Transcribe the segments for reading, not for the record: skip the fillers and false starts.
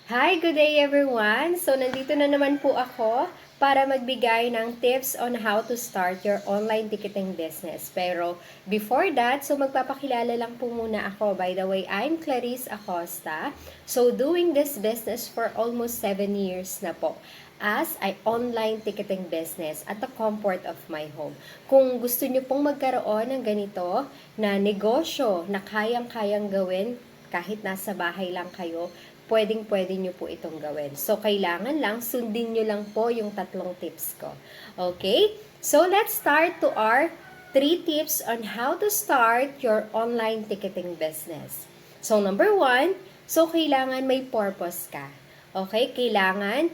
Hi, good day everyone! So, nandito na naman po ako para magbigay ng tips on how to start your online ticketing business. Pero, before that, so magpapakilala lang po muna ako. By the way, I'm Clarice Acosta. So, doing this business for almost 7 years na po as ay online ticketing business at the comfort of my home. Kung gusto nyo pong magkaroon ng ganito na negosyo na kayang-kayang gawin kahit nasa bahay lang kayo, pwedeng-pwede nyo po itong gawin. So, kailangan lang, sundin nyo lang po yung tatlong tips ko. Okay? So, let's start to our 3 tips on how to start your online ticketing business. So, number 1, so kailangan may purpose ka. Okay? Kailangan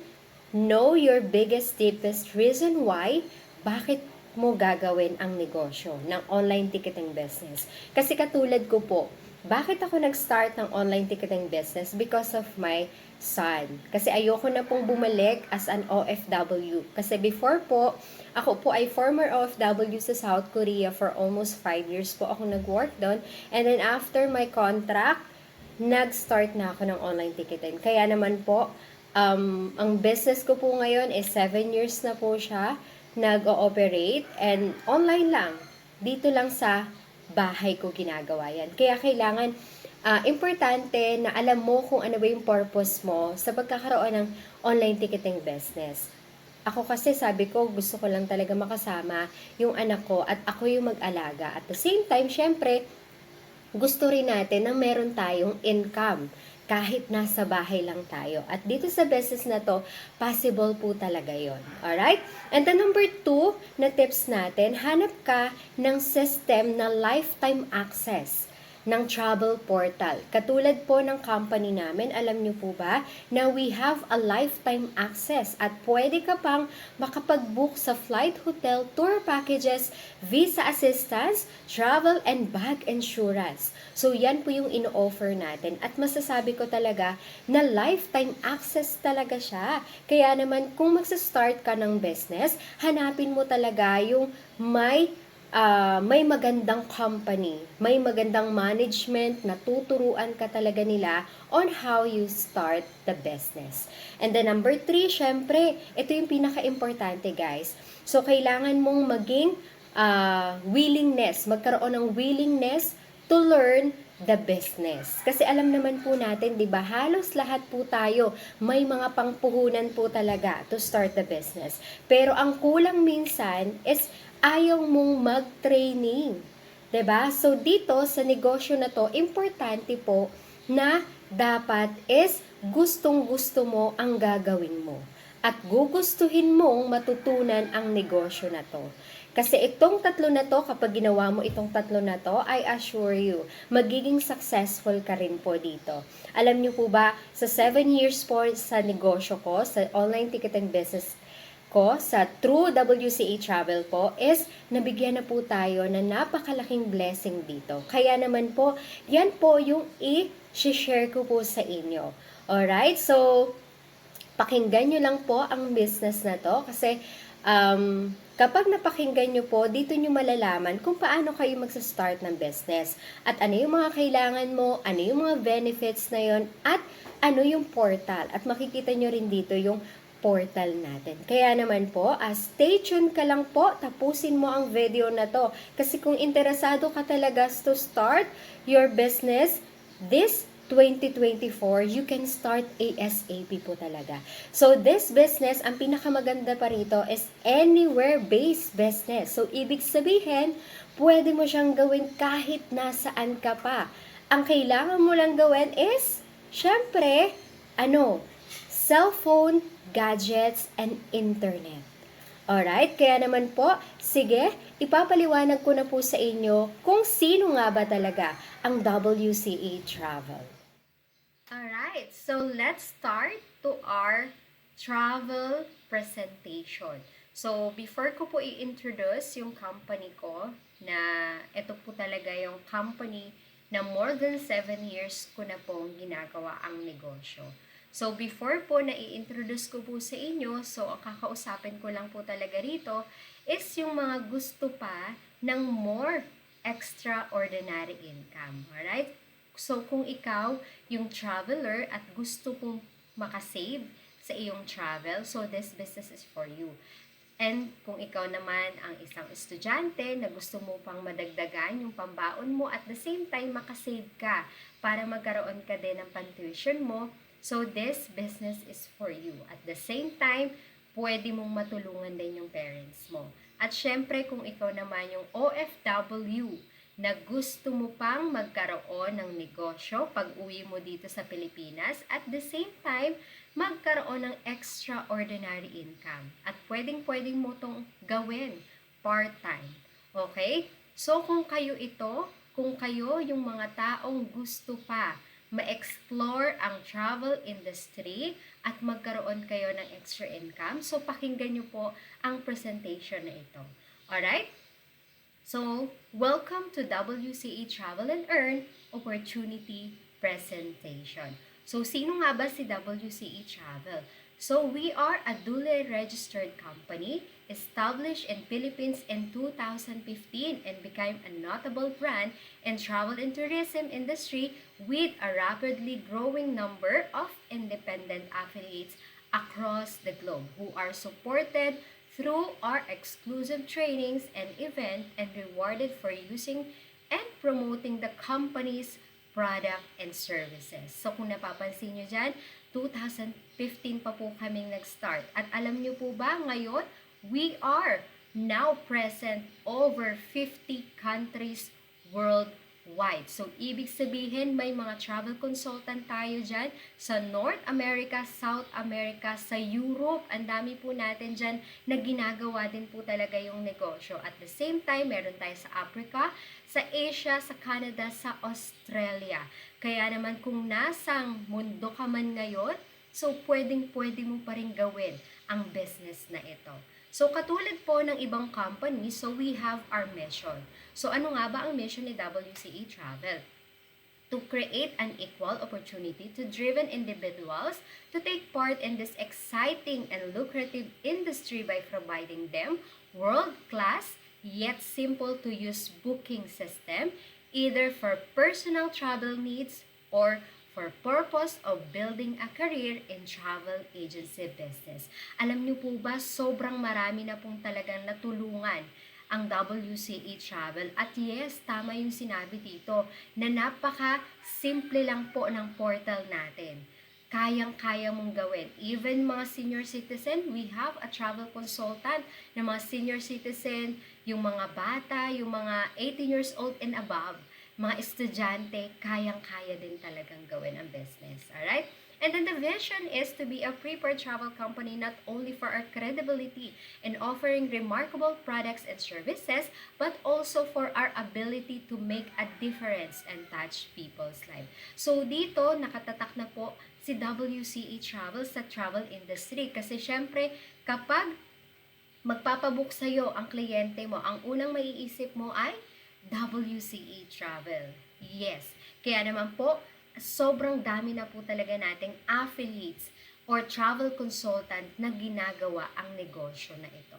know your biggest, deepest reason why, bakit mo gagawin ang negosyo ng online ticketing business. Kasi katulad ko po, bakit ako nag-start ng online ticketing business? Because of my son. Kasi ayoko na pong bumalik as an OFW. Kasi before po, ako po ay former OFW sa South Korea for almost 5 years po ako nag-work doon. And then after my contract, nag-start na ako ng online ticketing. Kaya naman po, ang business ko po ngayon is 7 years na po siya nag-ooperate and online lang. Dito lang sa bahay ko ginagawa yan. Kaya kailangan, importante na alam mo kung ano ba yung purpose mo sa pagkakaroon ng online ticketing business. Ako kasi sabi ko, gusto ko lang talaga makasama yung anak ko at ako yung mag-alaga. At the same time, syempre, gusto rin natin na meron tayong income kahit nasa bahay lang tayo. At dito sa business na to, possible po talaga yon. Alright? And the number 2 na tips natin, hanap ka ng system na lifetime access ng travel portal. Katulad po ng company namin, alam niyo po ba na we have a lifetime access at pwede ka pang makapag-book sa flight, hotel, tour packages, visa assistance, travel, and bag insurance. So yan po yung ino-offer natin at masasabi ko talaga na lifetime access talaga siya. Kaya naman kung magsa-start ka ng business, hanapin mo talaga yung may magandang company, may magandang management na tuturuan ka talaga nila on how you start the business. And the number 3, syempre, ito yung pinaka-importante guys. So, kailangan mong maging magkaroon ng willingness to learn the business. Kasi alam naman po natin, di ba, halos lahat po tayo may mga pangpuhunan po talaga to start the business. Pero ang kulang minsan is ayaw mong mag-training. 'Di ba? So dito sa negosyo na to, importante po na dapat is gustong-gusto mo ang gagawin mo. At gugustuhin mong matutunan ang negosyo na to. Kasi itong tatlo na to, kapag ginawa mo itong tatlo na to, I assure you, magiging successful ka rin po dito. Alam niyo po ba, sa 7 years po sa negosyo ko, sa online ticketing business ko sa True WCA Travel po is nabigyan na po tayo na napakalaking blessing dito. Kaya naman po, yan po yung i-share ko po sa inyo. Alright? So, pakinggan nyo lang po ang business na to kasi kapag napakinggan nyo po, dito nyo malalaman kung paano kayo magsa-start ng business at ano yung mga kailangan mo, ano yung mga benefits na yon at ano yung portal. At makikita nyo rin dito yung portal natin. Kaya naman po, stay tuned ka lang po, tapusin mo ang video na to. Kasi kung interesado ka talaga to start your business, this 2024, you can start ASAP po talaga. So, this business, ang pinakamaganda pa rito is anywhere-based business. So, ibig sabihin, pwede mo siyang gawin kahit nasaan ka pa. Ang kailangan mo lang gawin is, syempre, cellphone, gadgets, and internet. Alright, kaya naman po, sige, ipapaliwanag ko na po sa inyo kung sino nga ba talaga ang WCA Travel. Alright, so let's start to our travel presentation. So, before ko po i-introduce yung company ko, na ito po talaga yung company na more than 7 years ko na pong ginagawa ang negosyo. So, before po na i-introduce ko po sa inyo, so ang kakausapin ko lang po talaga rito is yung mga gusto pa ng more extraordinary income. Alright? So, kung ikaw yung traveler at gusto makasave sa iyong travel. So, this business is for you. And kung ikaw naman ang isang estudyante na gusto mo pang madagdagan yung pambaon mo at the same time makasave ka para magkaroon ka din ng pantuition mo, so this business is for you. At the same time, pwede mong matulungan din yung parents mo. At syempre, kung ikaw naman yung OFW na gusto mo pang magkaroon ng negosyo pag uwi mo dito sa Pilipinas, at the same time, magkaroon ng extraordinary income. At pwedeng-pwedeng mo tong gawin part-time. Okay? So, kung kayo yung mga taong gusto pa ma-explore ang travel industry at magkaroon kayo ng extra income, so pakinggan nyo po ang presentation na ito. Alright? So, welcome to WCE Travel and Earn Opportunity Presentation. So, sino nga ba si WCE Travel? So, we are a duly registered company established in Philippines in 2015 and became a notable brand in travel and tourism industry with a rapidly growing number of independent affiliates across the globe who are supported through our exclusive trainings and event and rewarded for using and promoting the company's product and services. So kung napapansin nyo dyan, 2015 pa po kaming nag-start. At alam nyo po ba, ngayon, we are now present over 50 countries worldwide. So, ibig sabihin, may mga travel consultant tayo dyan sa North America, South America, sa Europe. Ang dami po natin dyan na ginagawa din po talaga yung negosyo. At the same time, meron tayo sa Africa, sa Asia, sa Canada, sa Australia. Kaya naman kung nasang mundo ka man ngayon, so pwedeng-pwede mo pa rin gawin ang business na ito. So katulad po ng ibang company, so we have our mission. So ano nga ba ang mission ni WCE Travel? To create an equal opportunity to driven individuals to take part in this exciting and lucrative industry by providing them world-class yet simple-to-use booking system either for personal travel needs or for purpose of building a career in travel agency business. Alam niyo po ba, sobrang marami na pong talagang natulungan ang WCE Travel. At yes, tama yung sinabi dito na napaka-simple lang po ng portal natin. Kayang-kaya mong gawin. Even mga senior citizen, we have a travel consultant na mga senior citizen, yung mga bata, yung mga 18 years old and above, mga estudyante, kayang-kaya din talagang gawin ang business. Alright? And then the vision is to be a prepared travel company not only for our credibility in offering remarkable products and services, but also for our ability to make a difference and touch people's life. So dito, nakatatak na po si WCE Travel sa travel industry. Kasi syempre, kapag magpapabook sa'yo ang kliyente mo, ang unang maiisip mo ay WCE Travel. Yes. Kaya naman po, sobrang dami na po talaga nating affiliates or travel consultant na ginagawa ang negosyo na ito.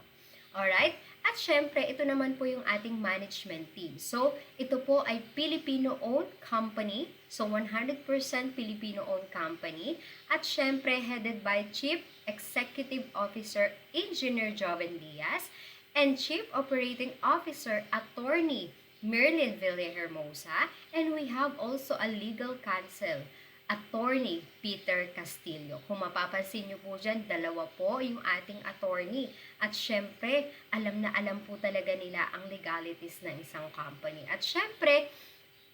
Alright? At syempre, ito naman po yung ating management team. So, ito po ay Filipino-owned company. So, 100% Filipino-owned company. At syempre, headed by Chief Executive Officer Engineer Joven Diaz and Chief Operating Officer Attorney Merlin Villahermosa, and we have also a legal counsel, Attorney Peter Castillo. Kung mapapansin nyo po dyan, dalawa po yung ating attorney. At syempre, alam na alam po talaga nila ang legalities ng isang company. At syempre,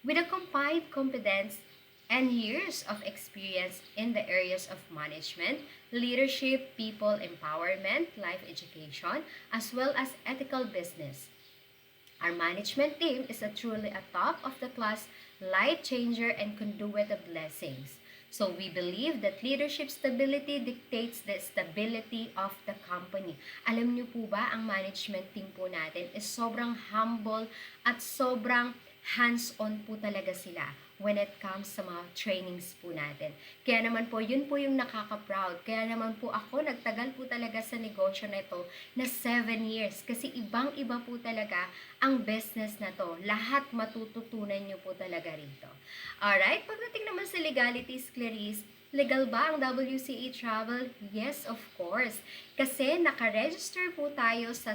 with a combined competence and years of experience in the areas of management, leadership, people empowerment, life education, as well as ethical business. Our management team is truly a top-of-the-class life changer and conduit of blessings. So we believe that leadership stability dictates the stability of the company. Alam niyo po ba, ang management team po natin is sobrang humble at sobrang hands-on po talaga sila when it comes sa mga trainings po natin. Kaya naman po, yun po yung nakaka-proud. Kaya naman po ako, nagtagal po talaga sa negosyo na ito na 7 years. Kasi ibang-iba po talaga ang business na to. Lahat matututunan nyo po talaga rito. Alright, pagdating naman sa legalities, Clarice, Legal ba ang WCA Travel? Yes, of course. Kasi nakaregister po tayo sa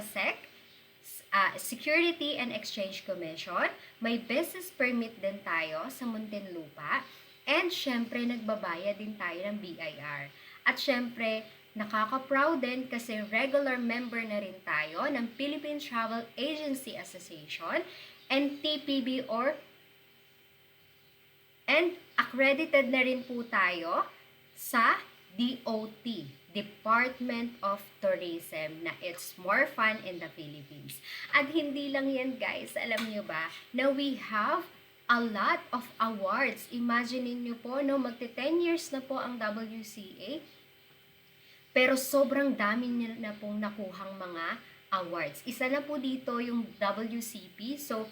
Security and Exchange Commission. May business permit din tayo sa Muntinlupa. And syempre, nagbabayad din tayo ng BIR. At syempre, nakaka-proud din kasi regular member na rin tayo ng Philippine Travel Agency Association and TPB and accredited na rin po tayo sa DOT, Department of Tourism, na it's more fun in the Philippines. At hindi lang yan guys, alam nyo ba, na we have a lot of awards. Imagine nyo po, no, magte 10 years na po ang WCA, pero sobrang dami niya na pong nakuhang mga awards. Isa na po dito yung WCP. So,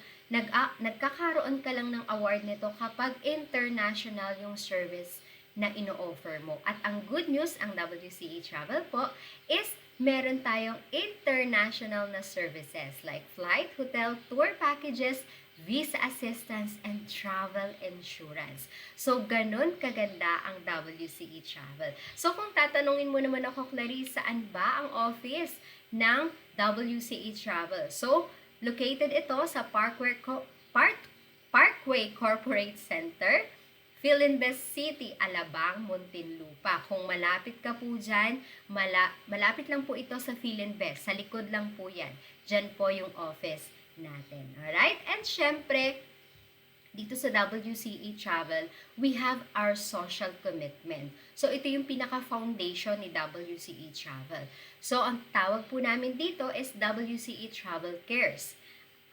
nagkakaroon ka lang ng award nito kapag international yung service na ino-offer mo. At ang good news, ang WCA Travel po, is meron tayong international na services like flight, hotel, tour packages, visa assistance, and travel insurance. So, ganun kaganda ang WCE Travel. So, kung tatanungin mo naman ako, Clarice, saan ba ang office ng WCE Travel? So, located ito sa Parkway Corporate Center, Philinvest City, Alabang, Muntinlupa. Kung malapit ka po dyan, malapit lang po ito sa Philinvest. Sa likod lang po yan. Dyan po yung office natin. Alright? And syempre, dito sa WCE Travel, we have our social commitment. So, ito yung pinaka-foundation ni WCE Travel. So, ang tawag po namin dito is WCE Travel Cares.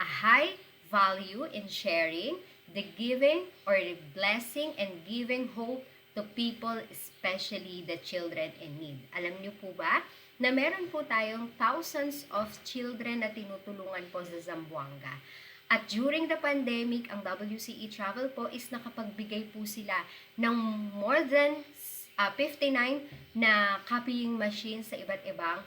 A high value in sharing, the giving or the blessing and giving hope to people, especially the children in need. Alam niyo po ba na meron po tayong thousands of children na tinutulungan po sa Zamboanga. At during the pandemic, ang WCE Travel po is nakapagbigay po sila ng more than 59 na copying machines sa iba't ibang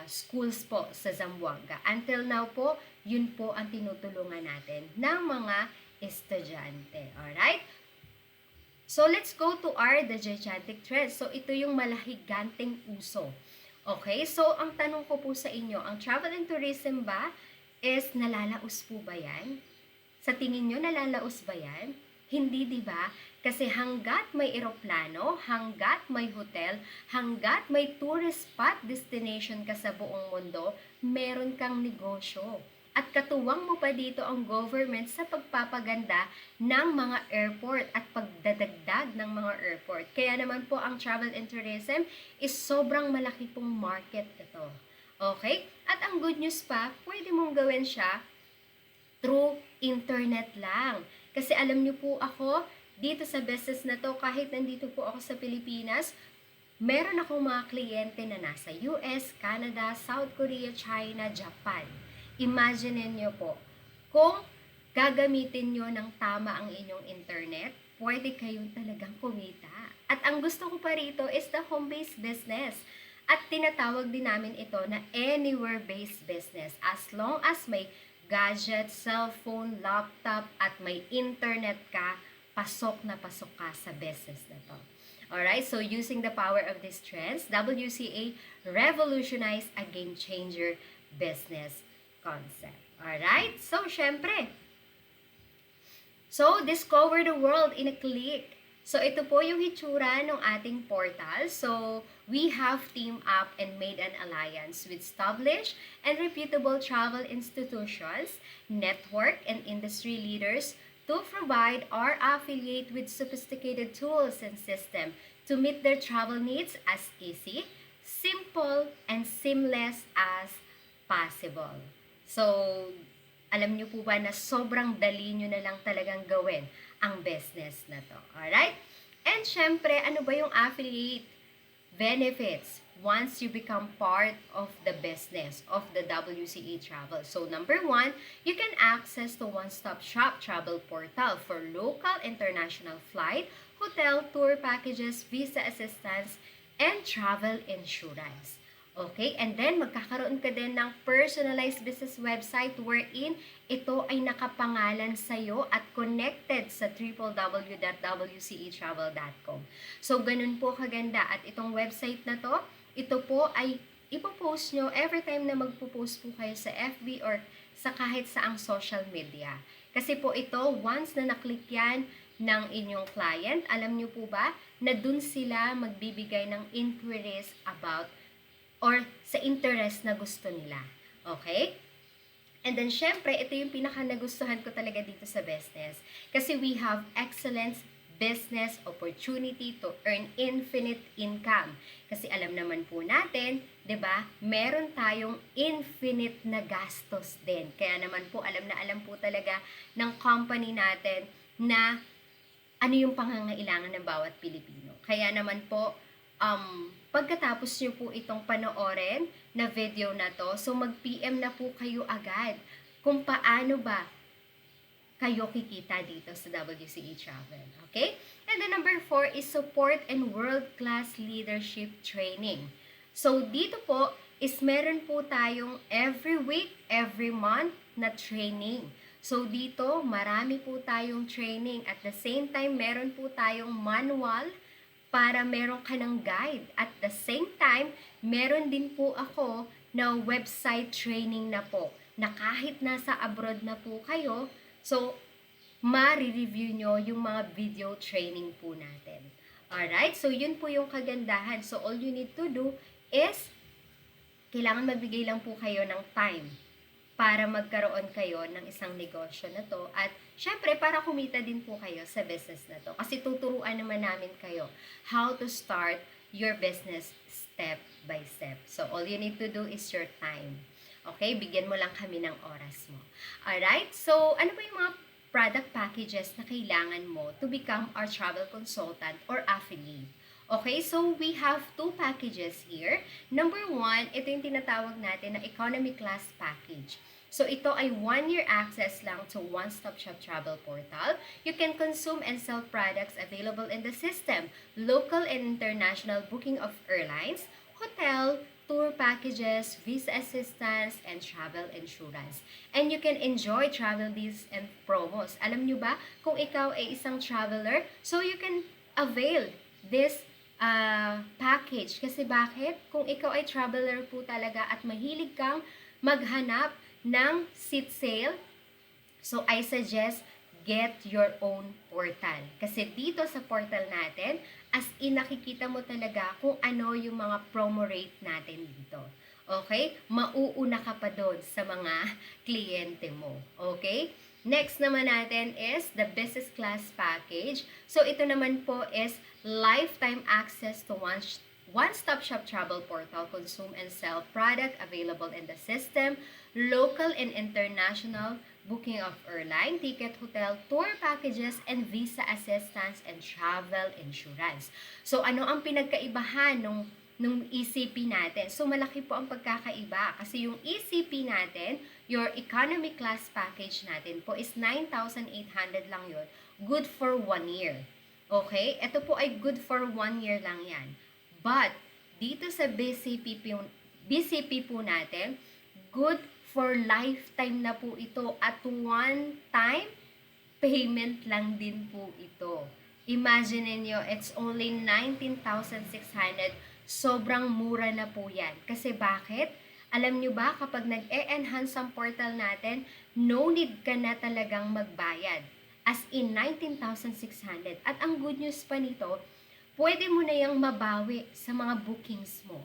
schools po sa Zamboanga. Until now po, yun po ang tinutulungan natin ng mga estudyante. Alright? So, let's go to the gigantic trend. So, ito yung malahiganting uso. Okay? So, ang tanong ko po sa inyo, ang travel and tourism ba is nalalaos po ba yan? Sa tingin nyo, nalalaos ba yan? Hindi, di ba? Kasi hanggat may eroplano, hanggat may hotel, hanggat may tourist spot destination ka sa buong mundo, meron kang negosyo. At katuwang mo pa dito ang government sa pagpapaganda ng mga airport at pagdadagdag ng mga airport. Kaya naman po ang travel and tourism is sobrang malaki pong market ito. Okay? At ang good news pa, pwede mong gawin siya through internet lang. Kasi alam niyo po ako, dito sa business na to, kahit nandito po ako sa Pilipinas, meron akong mga kliyente na nasa US, Canada, South Korea, China, Japan. Imagine niyo po, kung gagamitin nyo ng tama ang inyong internet, pwede kayong talagang kumita. At ang gusto ko pa rito is the home-based business. At tinatawag din namin ito na anywhere-based business. As long as may gadget, cellphone, laptop, at may internet ka, pasok na pasok ka sa business na to. Alright, so using the power of these trends, WCA revolutionized a game-changer business concept. Alright? So, syempre. So, discover the world in a click. So, ito po yung hitsura ng ating portal. So, we have teamed up and made an alliance with established and reputable travel institutions, network, and industry leaders to provide or affiliate with sophisticated tools and system to meet their travel needs as easy, simple, and seamless as possible. So, alam niyo po ba na sobrang dali nyo na lang talagang gawin ang business na to. Alright? And syempre, ano ba yung affiliate benefits once you become part of the business of the WCA Travel? So, number 1, you can access to one-stop shop travel portal for local, international flight, hotel, tour packages, visa assistance, and travel insurance. Okay? And then, magkakaroon ka din ng personalized business website wherein ito ay nakapangalan sa'yo at connected sa www.wcetravel.com. So, ganun po kaganda. At itong website na to, ito po ay ipopost nyo every time na magpo-post po kayo sa FB or sa kahit saang social media. Kasi po ito, once na naklik yan ng inyong client, alam nyo po ba na dun sila magbibigay ng inquiries about or sa interest na gusto nila. Okay? And then, syempre, ito yung pinaka-nagustuhan ko talaga dito sa business. Kasi we have excellent business opportunity to earn infinite income. Kasi alam naman po natin, 'di ba? Meron tayong infinite na gastos din. Kaya naman po alam na alam po talaga ng company natin na ano yung pangangailangan ng bawat Pilipino. Kaya naman po pagkatapos nyo po itong panoorin na video na to, so mag-PM na po kayo agad kung paano ba kayo kikita dito sa WCE Travel. Okay? And then number 4 is support and world-class leadership training. So dito po is meron po tayong every week, every month na training. So dito, marami po tayong training. At the same time, meron po tayong manual para meron ka ng guide. At the same time, meron din po ako na website training na po, na kahit nasa abroad na po kayo, so ma-review nyo yung mga video training po natin. Alright, so yun po yung kagandahan. So all you need to do is, kailangan magbigay lang po kayo ng time para magkaroon kayo ng isang negosyo na to. At syempre, para kumita din po kayo sa business na to. Kasi tuturuan naman namin kayo how to start your business step by step. So, all you need to do is your time. Okay? Bigyan mo lang kami ng oras mo. Alright? So, ano ba yung mga product packages na kailangan mo to become our travel consultant or affiliate? Okay, so we have 2 packages here. Number 1, ito yung tinatawag natin na economy class package. So ito ay 1-year access lang to one-stop shop travel portal. You can consume and sell products available in the system, local and international booking of airlines, hotel, tour packages, visa assistance, and travel insurance. And you can enjoy travel deals and promos. Alam nyo ba, kung ikaw ay isang traveler, so you can avail this package. Kasi bakit? Kung ikaw ay traveler po talaga at mahilig kang maghanap ng seat sale, so I suggest get your own portal. Kasi dito sa portal natin, as in nakikita mo talaga kung ano yung mga promo rate natin dito. Okay? Mauuna ka pa doon sa mga kliyente mo. Okay? Next naman natin is the business class package. So ito naman po is lifetime access to one-stop shop travel portal, consume and sell product available in the system, local and international booking of airline, ticket, hotel, tour packages, and visa assistance and travel insurance. So ano ang pinagkaibahan nung ECP natin? So malaki po ang pagkakaiba kasi yung ECP natin, your economy class package natin po is 9,800 lang yun. Good for 1 year. Okay? Ito po ay good for 1 year lang yan. But, dito sa BCP po natin, good for lifetime na po ito at one-time payment lang din po ito. Imagine niyo, it's only 19,600. Sobrang mura na po yan. Kasi bakit? Alam nyo ba, kapag nag-e-enhance ang portal natin, no need ka na talagang magbayad. As in, 19,600. At ang good news pa nito, pwede mo na yung mabawi sa mga bookings mo.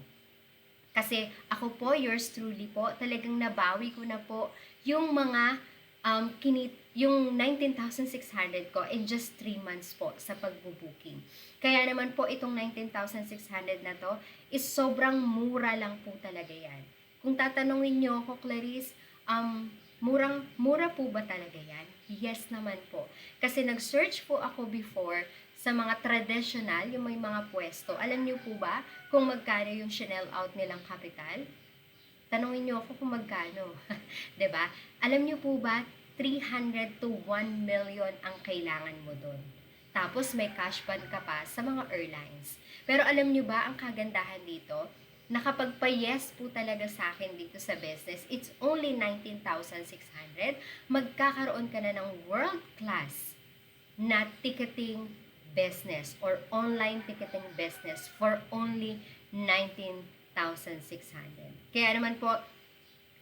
Kasi ako po, yours truly po, talagang nabawi ko na po yung mga yung 19,600 ko in just 3 months po sa pagbubuking. Kaya naman po itong 19,600 na to is sobrang mura lang po talaga yan. Kung tatanungin nyo ako, Clarice, mura po ba talaga yan? Yes naman po. Kasi nag-search po ako before sa mga traditional, yung may mga pwesto. Alam niyo po ba kung magkano yung Chanel out nilang capital? Tanungin niyo ako kung magkano. 'Di ba? Alam niyo po ba 300 to 1 million ang kailangan mo doon. Tapos may cash ban ka pa sa mga airlines. Pero alam niyo ba ang kagandahan dito? nakapagpa-yes po talaga sa akin dito sa business, it's only 19,600. Magkakaroon ka na ng world-class na ticketing business or online ticketing business for only 19,600. Kaya naman po,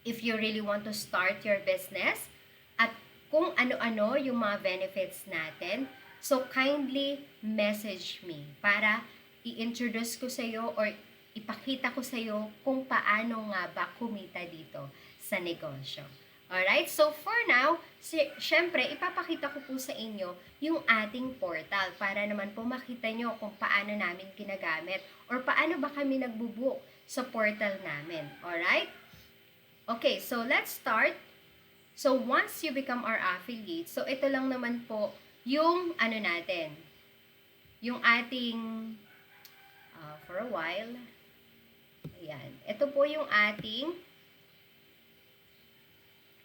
if you really want to start your business at kung ano-ano yung mga benefits natin, so kindly message me para i-introduce ko sa iyo or ipakita ko sa iyo kung paano nga ba kumita dito sa negosyo. Alright, so for now, syempre, ipapakita ko po sa inyo yung ating portal para naman po makita nyo kung paano namin ginagamit or paano ba kami nagbubook sa portal namin. Alright? Okay, so let's start. So once you become our affiliate, so ito lang naman po yung ano natin, yung ating, for a while, ayan, ito po yung ating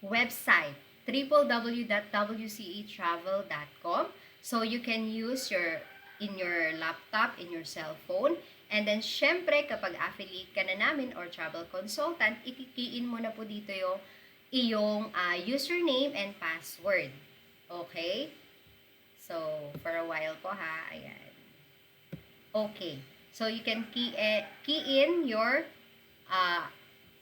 website, www.wcetravel.com. So you can use in your laptop, in your cell phone. And then, syempre, kapag affiliate ka na namin or travel consultant, ikikiin mo na po dito yung iyong username and password. Okay? So, for a while po ha. Ayan. Okay. So, you can key in your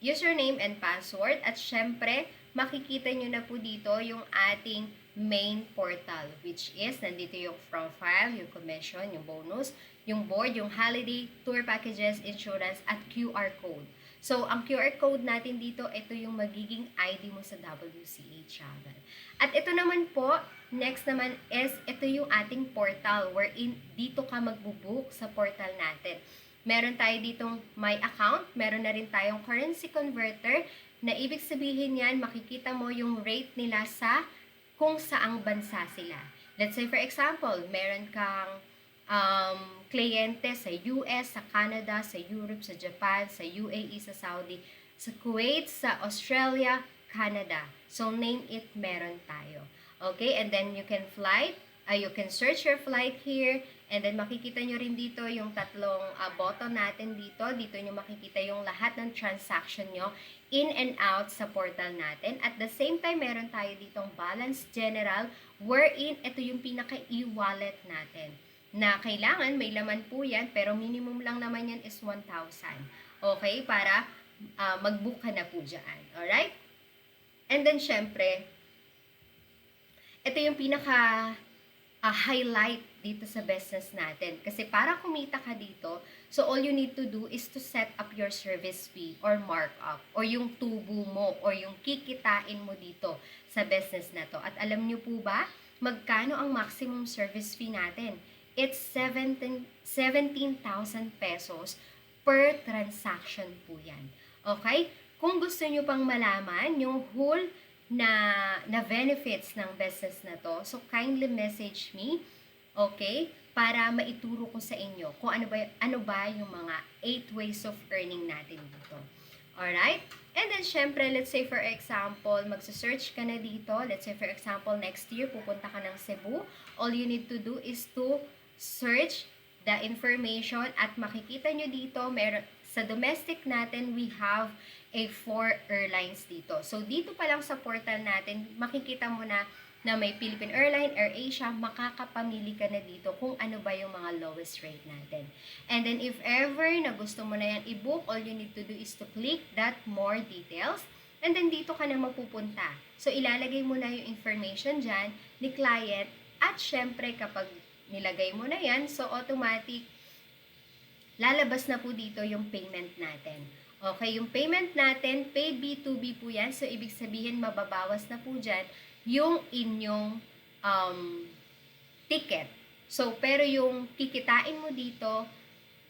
username and password. At syempre, makikita nyo na po dito yung ating main portal, which is, nandito yung profile, yung commission, yung bonus, yung board, yung holiday, tour packages, insurance, at QR code. So, ang QR code natin dito, ito yung magiging ID mo sa WCA Travel. At ito naman po, next naman is, ito yung ating portal, wherein dito ka magbubook sa portal natin. Meron tayo ditong my account, meron na rin tayong currency converter, na ibig sabihin yan, makikita mo yung rate nila sa kung saang bansa sila. Let's say for example, meron kang kliyente sa US, sa Canada, sa Europe, sa Japan, sa UAE, sa Saudi, sa Kuwait, sa Australia, Canada. So name it, meron tayo. Okay, and then you can you can search your flight here, and then makikita nyo rin dito yung tatlong button natin dito. Dito nyo makikita yung lahat ng transaction nyo in and out sa portal natin. At the same time, meron tayo ditong balance general, wherein ito yung pinaka-e-wallet natin. Na kailangan, may laman po yan, pero minimum lang naman yan is 1,000. Okay, para mag-book ka na po dyan. Alright? And then, syempre, ito yung highlight dito sa business natin. Kasi para kumita ka dito, so all you need to do is to set up your service fee or markup or yung tubo mo or yung kikitain mo dito sa business na to. At alam nyo po ba, magkano ang maximum service fee natin? It's 17,000 pesos per transaction po yan. Okay? Kung gusto nyo pang malaman yung whole na benefits ng business na to, so kindly message me, okay, para maituro ko sa inyo kung ano ba yung mga 8 ways of earning natin dito. Alright? And then, syempre, let's say for example, magsa-search ka na dito, let's say for example, next year, pupunta ka ng Cebu, all you need to do is to search the information at makikita nyo dito, meron, sa domestic natin, we have a 4 airlines dito. So, dito pa lang sa portal natin, makikita mo na may Philippine Airline, AirAsia, makakapamili ka na dito kung ano ba yung mga lowest rate natin. And then, if ever na gusto mo na yan i-book, all you need to do is to click that more details. And then, dito ka na mapupunta. So, ilalagay mo na yung information dyan ni client. At syempre, kapag nilagay mo na yan, so automatic, lalabas na po dito yung payment natin. Okay, yung payment natin, paid B2B po yan. So, ibig sabihin, mababawas na po dyan yung inyong ticket. So, pero yung kikitain mo dito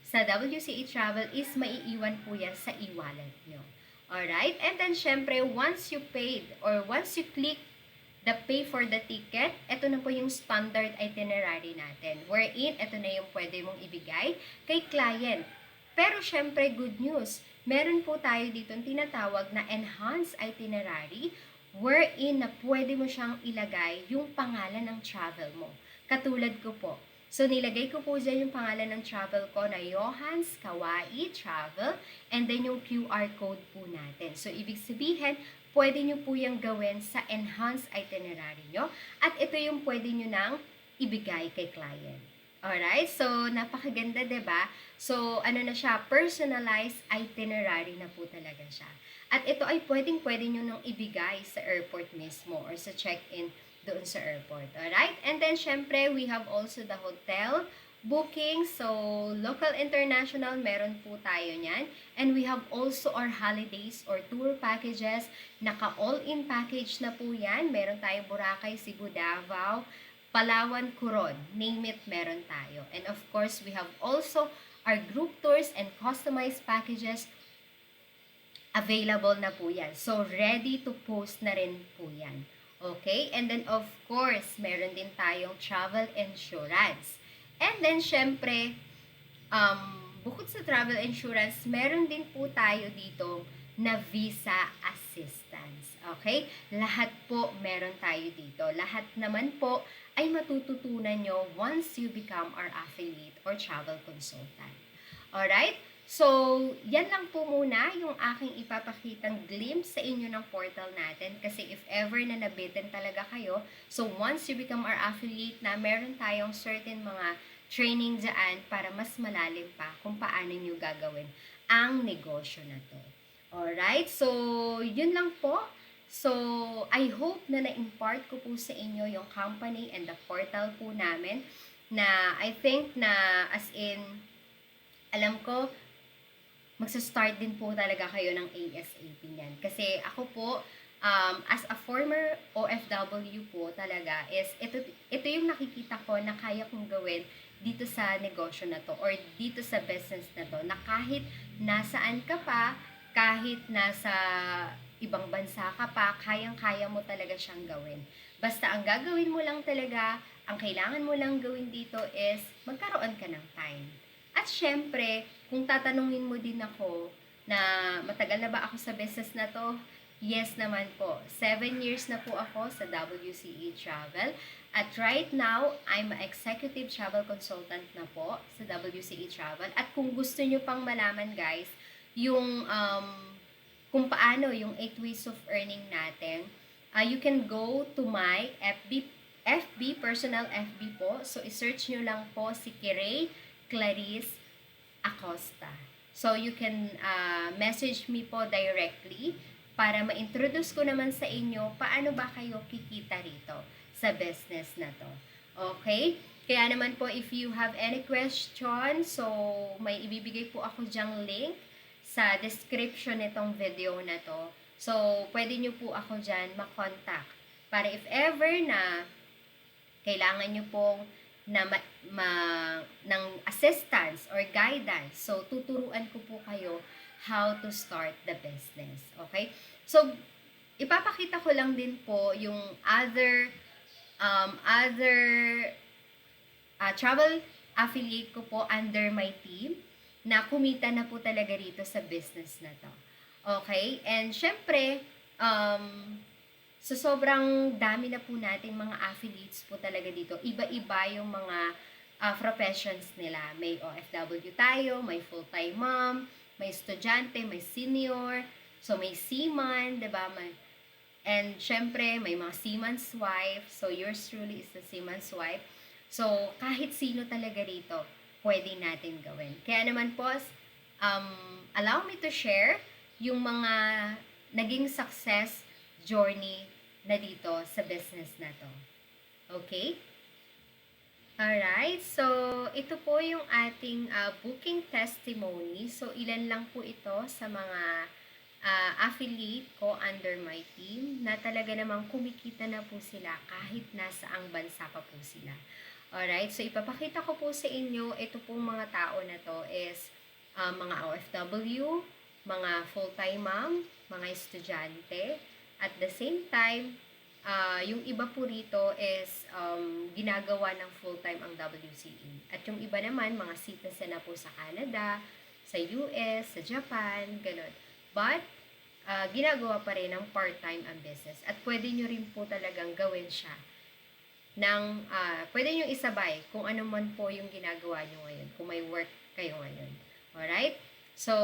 sa WCA Travel is maiiwan po yan sa e-wallet nyo. Alright? And then, syempre, once you paid or once you click the pay for the ticket, ito na po yung standard itinerary natin. Wherein, ito na yung pwede mong ibigay kay client. Pero syempre, good news. Meron po tayo dito tinatawag na enhanced itinerary wherein na pwede mo siyang ilagay yung pangalan ng travel mo. Katulad ko po, So, nilagay ko po dyan yung pangalan ng travel ko na Johans Kauai Travel and then yung QR code po natin. So, ibig sabihin, pwede nyo po yung gawin sa enhanced itinerary nyo at ito yung pwede nyo nang ibigay kay client. Alright? So, napakaganda, 'di ba? So, ano na siya, personalized itinerary na po talaga siya. At ito ay pwedeng-pwede nyo nang ibigay sa airport mismo or sa check-in doon sa airport. Alright? And then, syempre, we have also the hotel booking. So, local, international, meron po tayo niyan. And we have also our holidays or tour packages. Naka-all-in package na po yan. Meron tayo Boracay, Cebu, Davao, Palawan, Coron. Name it, meron tayo. And of course, we have also our group tours and customized packages available na po yan. So, ready to post na rin po yan. Okay? And then, of course, meron din tayong travel insurance. And then, syempre, bukod sa travel insurance, meron din po tayo dito na visa assistance. Okay? Lahat po meron tayo dito. Lahat naman po ay matututunan nyo once you become our affiliate or travel consultant. Alright? So, yan lang po muna yung aking ipapakitang glimpse sa inyo ng portal natin. Kasi if ever na nabitin talaga kayo, so once you become our affiliate na, meron tayong certain mga training dyan para mas malalim pa kung paano nyo gagawin ang negosyo na to. Alright? So, yun lang po. So, I hope na na-impart ko po sa inyo yung company and the portal po namin na I think na as in, alam ko, magsa-start din po talaga kayo ng ASAP niyan. Kasi ako po, as a former OFW po talaga, is ito yung nakikita ko na kaya kong gawin dito sa negosyo na to or dito sa business na to, na kahit nasaan ka pa, kahit nasa ibang bansa ka pa, kayang-kaya mo talaga siyang gawin. Basta ang gagawin mo lang talaga, ang kailangan mo lang gawin dito is magkaroon ka ng time. At syempre, kung tatanungin mo din ako na matagal na ba ako sa business na to, yes naman po. 7 years na po ako sa WCE Travel. At right now, I'm an executive travel consultant na po sa WCE Travel. At kung gusto nyo pang malaman guys, yung kung paano yung 8 ways of earning natin, you can go to my FB, personal FB po. So, isearch nyo lang po si Kirei Clarice Acosta. So, you can message me po directly para ma-introduce ko naman sa inyo paano ba kayo kikita rito sa business na to. Okay? Kaya naman po, if you have any question, so may ibibigay po ako dyang link sa description nitong video na to. So, pwede nyo po ako dyan makontak para if ever na kailangan nyo pong ng assistance or guidance. So, tuturuan ko po kayo how to start the business. Okay? So, ipapakita ko lang din po yung other travel affiliate ko po under my team na kumita na po talaga rito sa business na to. Okay? And syempre, so, sobrang dami na po nating mga affiliates po talaga dito. Iba-iba yung mga professions nila. May OFW tayo, may full-time mom, may estudyante, may senior, so may seaman, diba? And syempre, may mga seaman's wife. So, yours truly is the seaman's wife. So, kahit sino talaga rito, pwede natin gawin. Kaya naman po, allow me to share yung mga naging success journey na dito sa business na to. Okay? Alright, so ito po yung ating booking testimony. So, ilan lang po ito sa mga affiliate ko under my team na talaga namang kumikita na po sila kahit nasa ang bansa pa po sila. Alright, so ipapakita ko po sa inyo, ito pong mga tao na to is mga OFW, mga full-time mom, mga estudyante. At the same time, yung iba po rito is ginagawa ng full-time ang WCE. At yung iba naman, mga citizen na po sa Canada, sa US, sa Japan, ganun. But, ginagawa pa rin ng part-time ang business. At pwede nyo rin po talagang gawin siya pwede nyo isabay kung ano man po yung ginagawa nyo ngayon, kung may work kayo ngayon. Alright? So,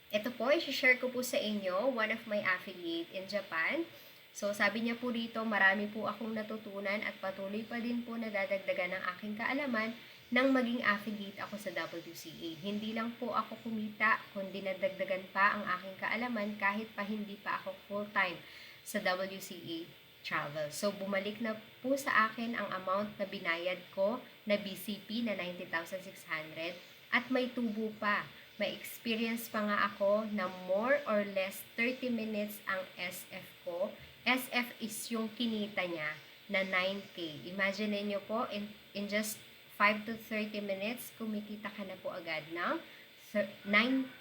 ito po, i-share ko po sa inyo, one of my affiliate in Japan. So, sabi niya po rito, marami po akong natutunan at patuloy pa din po nadadagdagan ng aking kaalaman nang maging affiliate ako sa WCA. Hindi lang po ako kumita, kundi nadagdagan pa ang aking kaalaman kahit pa hindi pa ako full-time sa WCA Travel. So, bumalik na po sa akin ang amount na binayad ko na BCP na 90,600 at may tubo pa. May experience pa nga ako na more or less 30 minutes ang SF ko. SF is yung kinita niya na 9K. Imagine niyo po, in just 5 to 30 minutes, kumikita ka na po agad ng 9,000.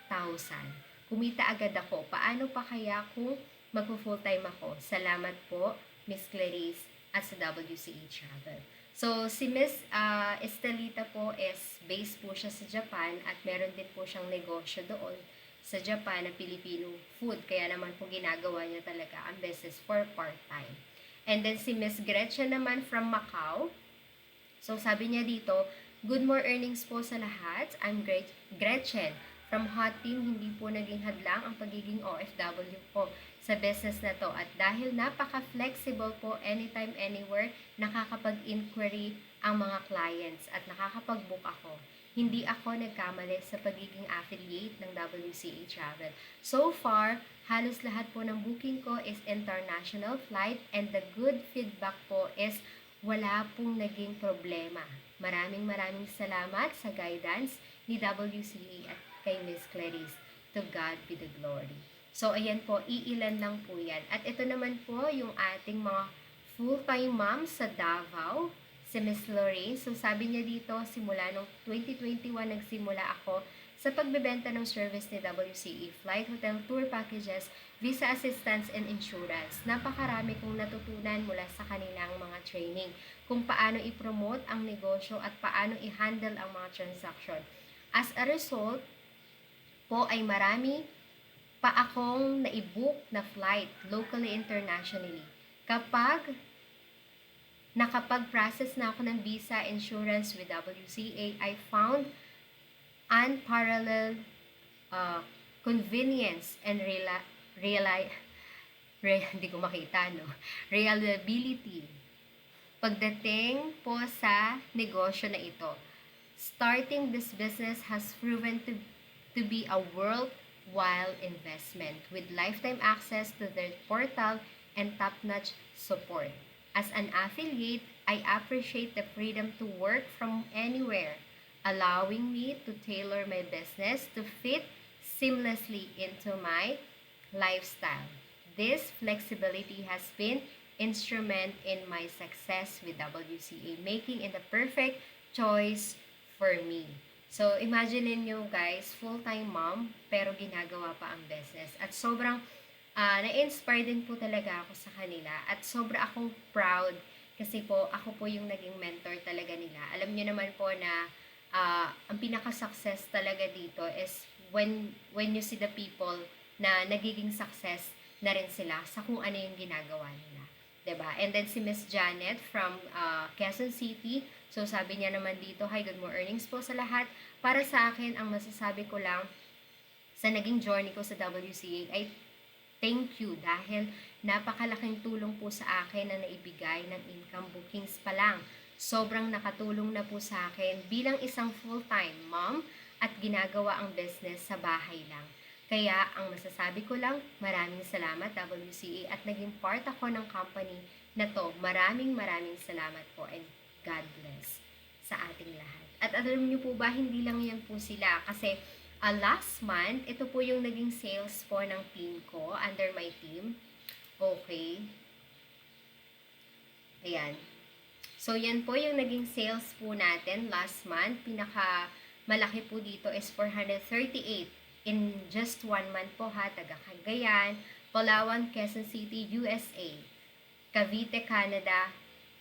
Kumita agad ako. Paano pa kaya kung magpo-full time ako? Salamat po, Miss Clarice at sa WCA Travel. So, si Miss Estelita po is based po siya sa Japan at meron din po siyang negosyo doon sa Japan na Filipino food. Kaya naman po ginagawa niya talaga ang business for part-time. And then si Miss Gretchen naman from Macau. So, sabi niya dito, good more earnings po sa lahat. I'm Gretchen. From Hot Team, hindi po naging hadlang ang pagiging OFW po sa business na to. At dahil napaka-flexible po, anytime, anywhere, nakakapag-inquiry ang mga clients at nakakapag-book ako. Hindi ako nagkamali sa pagiging affiliate ng WCA Travel. So far, halos lahat po ng booking ko is international flight and the good feedback po is wala pong naging problema. Maraming salamat sa guidance ni WCA at kay Miss Clarice. To God be the glory. So, ayan po, iilan lang po yan. At ito naman po yung ating mga full-time mom sa Davao, si Miss Lorraine. So, sabi niya dito, simula noong 2021, nagsimula ako sa pagbebenta ng service ni WCA, flight, hotel, tour packages, visa assistance, and insurance. Napakarami kong natutunan mula sa kanilang mga training kung paano i-promote ang negosyo at paano i-handle ang mga transaction. As a result, po ay marami pa akong na-book na flight locally, internationally. Kapag nakapag-process na ako ng visa insurance with WCA, I found unparalleled convenience and reliability pagdating po sa negosyo na ito. Starting this business has proven to be a worthwhile investment with lifetime access to their portal and top-notch support. As an affiliate, I appreciate the freedom to work from anywhere, allowing me to tailor my business to fit seamlessly into my lifestyle. This flexibility has been instrument in my success with WCA, making it the perfect choice for me. So, imagine niyo guys, full-time mom, pero ginagawa pa ang business. At sobrang na-inspire din po talaga ako sa kanila. At sobra akong proud kasi po, ako po yung naging mentor talaga nila. Alam niyo naman po na ang pinaka-success talaga dito is when you see the people na nagiging success na rin sila sa kung ano yung ginagawa nila. 'Di ba? And then si Miss Janet from Quezon City. So sabi niya naman dito, hi, good morning po sa lahat. Para sa akin, ang masasabi ko lang sa naging journey ko sa WCA ay thank you dahil napakalaking tulong po sa akin na naibigay ng income bookings pa lang. Sobrang nakatulong na po sa akin bilang isang full-time mom at ginagawa ang business sa bahay lang. Kaya, ang masasabi ko lang, maraming salamat WCA at naging part ako ng company na to. Maraming salamat po and God bless sa ating lahat. At alam niyo po ba, hindi lang yan po sila kasi last month, ito po yung naging sales po ng team ko, under my team. Okay. Ayan. So, yan po yung naging sales po natin last month. Pinaka malaki po dito is 438 in just 1 month po ha. Taga Cagayan, Palawan, Quezon City, USA, Cavite, Canada,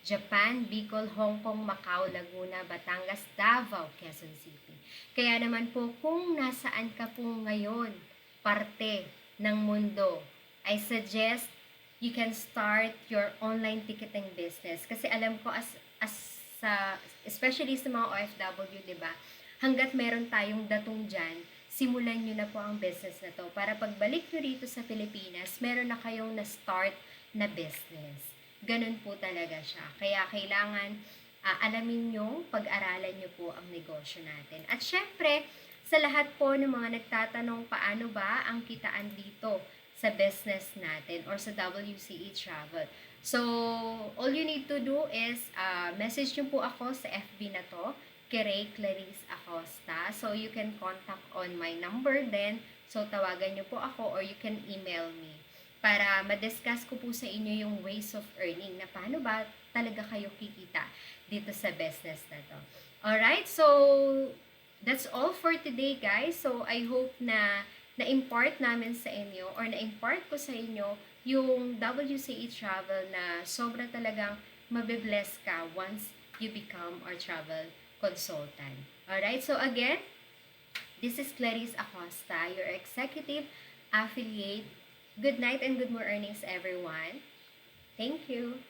Japan, Bicol, Hong Kong, Macau, Laguna, Batangas, Davao, Quezon City. Kaya naman po, kung nasaan ka po ngayon, parte ng mundo, I suggest you can start your online ticketing business. Kasi alam ko especially sa mga OFW, 'di ba? Hangga't meron tayong datong diyan, simulan niyo na po ang business na 'to para pagbalik niyo rito sa Pilipinas, meron na kayong na-start na business. Ganun po talaga siya. Kaya kailangan alamin nyo, pag-aralan nyo po ang negosyo natin. At syempre, sa lahat po ng mga nagtatanong paano ba ang kitaan dito sa business natin or sa WCE Travel. So, all you need to do is message nyo po ako sa FB na to, Kiray Clarice Acosta. So, you can contact on my number then. So, tawagan nyo po ako or you can email me para ma-discuss ko po sa inyo yung ways of earning na paano ba talaga kayo kikita dito sa business na to. Alright, so that's all for today, guys. So I hope na na-impart namin sa inyo or na-impart ko sa inyo yung WCE Travel na sobra talagang mabibless ka once you become our travel consultant. Alright, so again, this is Clarice Acosta, your executive affiliate. Good night and good more earnings, everyone. Thank you.